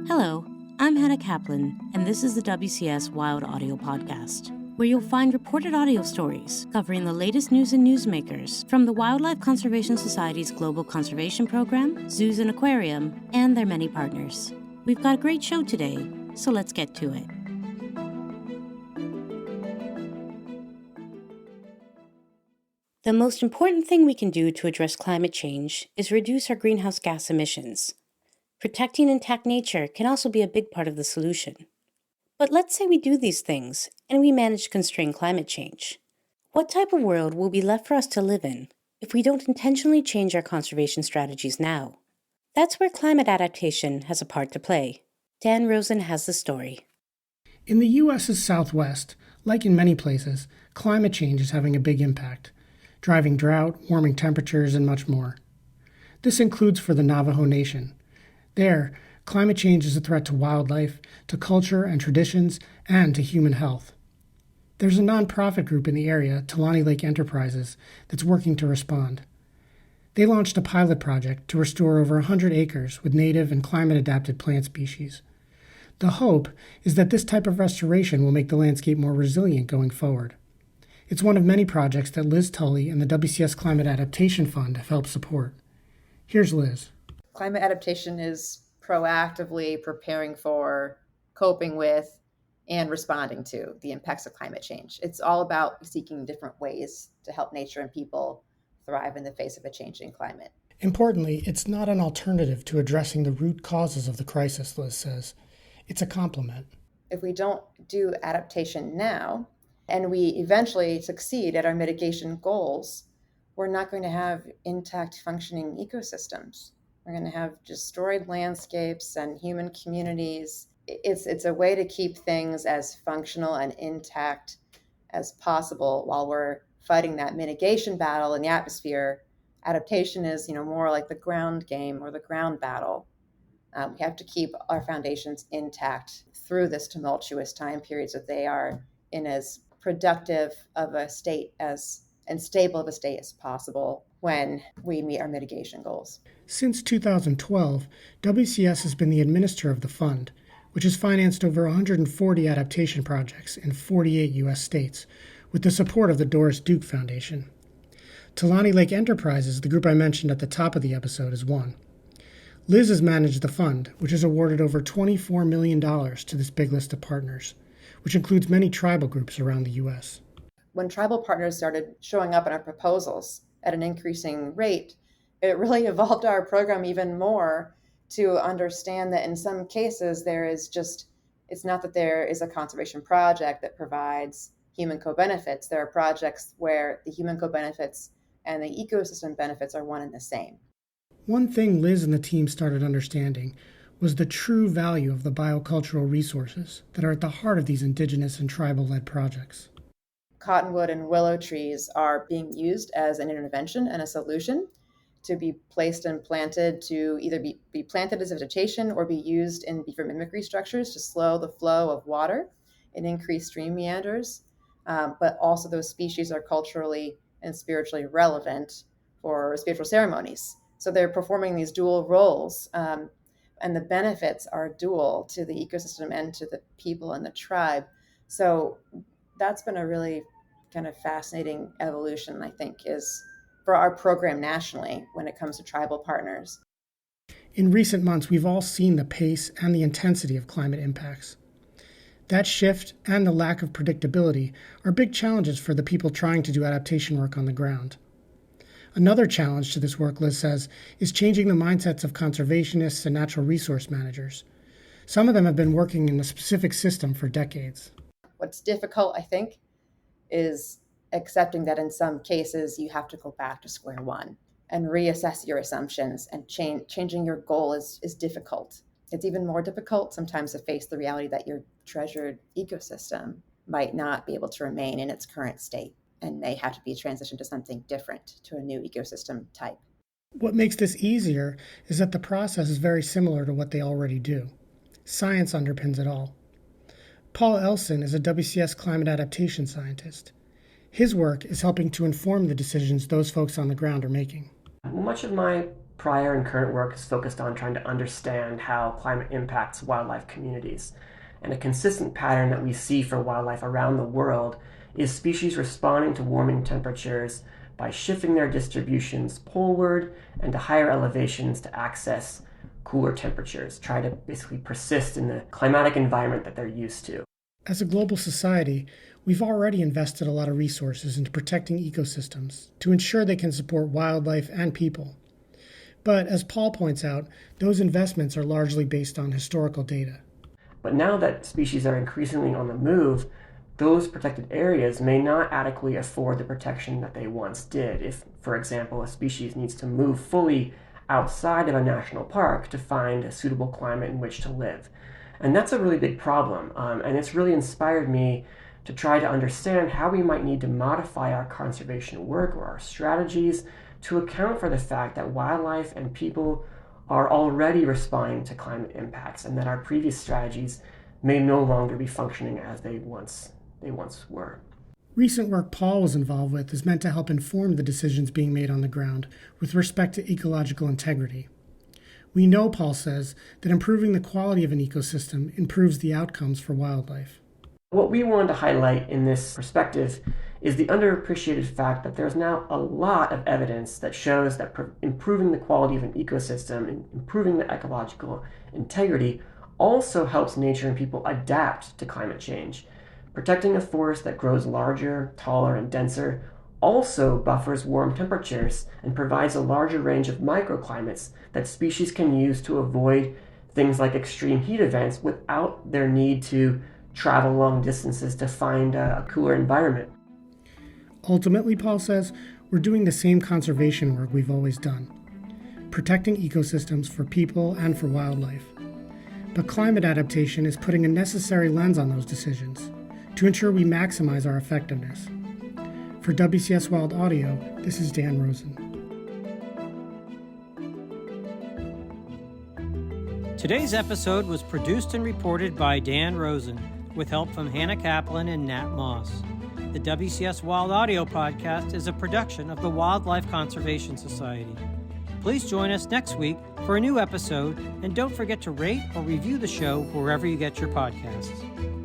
Hello, I'm Hannah Kaplan, and this is the WCS Wild Audio Podcast, where you'll find reported audio stories covering the latest news and newsmakers from the Wildlife Conservation Society's Global Conservation Program, Zoos and Aquarium, and their many partners. We've got a great show today, so let's get to it. The most important thing we can do to address climate change is reduce our greenhouse gas emissions. Protecting intact nature can also be a big part of the solution. But let's say we do these things, and we manage to constrain climate change. What type of world will be left for us to live in if we don't intentionally change our conservation strategies now? That's where climate adaptation has a part to play. Dan Rosen has the story. In the U.S.'s Southwest, like in many places, climate change is having a big impact, driving drought, warming temperatures, and much more. This includes for the Navajo Nation. There, climate change is a threat to wildlife, to culture and traditions, and to human health. There's a nonprofit group in the area, Tully Lake Enterprises, that's working to respond. They launched a pilot project to restore over 100 acres with native and climate-adapted plant species. The hope is that this type of restoration will make the landscape more resilient going forward. It's one of many projects that Liz Tully and the WCS Climate Adaptation Fund have helped support. Here's Liz. Climate adaptation is proactively preparing for, coping with, and responding to the impacts of climate change. It's all about seeking different ways to help nature and people thrive in the face of a changing climate. Importantly, it's not an alternative to addressing the root causes of the crisis, Liz says. It's a complement. If we don't do adaptation now, and we eventually succeed at our mitigation goals, we're not going to have intact functioning ecosystems. We're going to have destroyed landscapes and human communities. It's a way to keep things as functional and intact as possible while we're fighting that mitigation battle in the atmosphere. Adaptation is, more like the ground game or the ground battle. We have to keep our foundations intact through this tumultuous time period so they are in as productive of a state and stable of a state as possible when we meet our mitigation goals. Since 2012, WCS has been the administrator of the fund, which has financed over 140 adaptation projects in 48 U.S. states, with the support of the Doris Duke Foundation. Tully Lake Enterprises, the group I mentioned at the top of the episode, is one. Liz has managed the fund, which has awarded over $24 million to this big list of partners, which includes many tribal groups around the U.S. When tribal partners started showing up in our proposals at an increasing rate, it really evolved our program even more to understand that in some cases it's not that there is a conservation project that provides human co-benefits. There are projects where the human co-benefits and the ecosystem benefits are one and the same. One thing Liz and the team started understanding was the true value of the biocultural resources that are at the heart of these indigenous and tribal-led projects. Cottonwood and willow trees are being used as an intervention and a solution to be placed and planted to either be planted as vegetation or be used in beaver mimicry structures to slow the flow of water and increase stream meanders. But also those species are culturally and spiritually relevant for spiritual ceremonies. So they're performing these dual roles, and the benefits are dual to the ecosystem and to the people and the tribe. So that's been a really kind of fascinating evolution, I think, is for our program nationally when it comes to tribal partners. In recent months, we've all seen the pace and the intensity of climate impacts. That shift and the lack of predictability are big challenges for the people trying to do adaptation work on the ground. Another challenge to this work, Liz says, is changing the mindsets of conservationists and natural resource managers. Some of them have been working in a specific system for decades. What's difficult, I think, is accepting that in some cases you have to go back to square one and reassess your assumptions, and changing your goal is difficult. It's even more difficult sometimes to face the reality that your treasured ecosystem might not be able to remain in its current state and may have to be transitioned to something different, to a new ecosystem type. What makes this easier is that the process is very similar to what they already do. Science underpins it all. Paul Elsen is a WCS climate adaptation scientist. His work is helping to inform the decisions those folks on the ground are making. Much of my prior and current work is focused on trying to understand how climate impacts wildlife communities. And a consistent pattern that we see for wildlife around the world is species responding to warming temperatures by shifting their distributions poleward and to higher elevations to access cooler temperatures, try to basically persist in the climatic environment that they're used to. As a global society, we've already invested a lot of resources into protecting ecosystems to ensure they can support wildlife and people. But as Paul points out, those investments are largely based on historical data. But now that species are increasingly on the move, those protected areas may not adequately afford the protection that they once did. If, for example, a species needs to move fully outside of a national park to find a suitable climate in which to live. And that's a really big problem. And it's really inspired me to try to understand how we might need to modify our conservation work or our strategies to account for the fact that wildlife and people are already responding to climate impacts and that our previous strategies may no longer be functioning as they once were. Recent work Paul was involved with is meant to help inform the decisions being made on the ground with respect to ecological integrity. We know, Paul says, that improving the quality of an ecosystem improves the outcomes for wildlife. What we wanted to highlight in this perspective is the underappreciated fact that there's now a lot of evidence that shows that improving the quality of an ecosystem and improving the ecological integrity also helps nature and people adapt to climate change. Protecting a forest that grows larger, taller, and denser also buffers warm temperatures and provides a larger range of microclimates that species can use to avoid things like extreme heat events without their need to travel long distances to find a cooler environment. Ultimately, Paul says, we're doing the same conservation work we've always done, protecting ecosystems for people and for wildlife. But climate adaptation is putting a necessary lens on those decisions to ensure we maximize our effectiveness. For WCS Wild Audio, this is Dan Rosen. Today's episode was produced and reported by Dan Rosen, with help from Hannah Kaplan and Nat Moss. The WCS Wild Audio podcast is a production of the Wildlife Conservation Society. Please join us next week for a new episode, and don't forget to rate or review the show wherever you get your podcasts.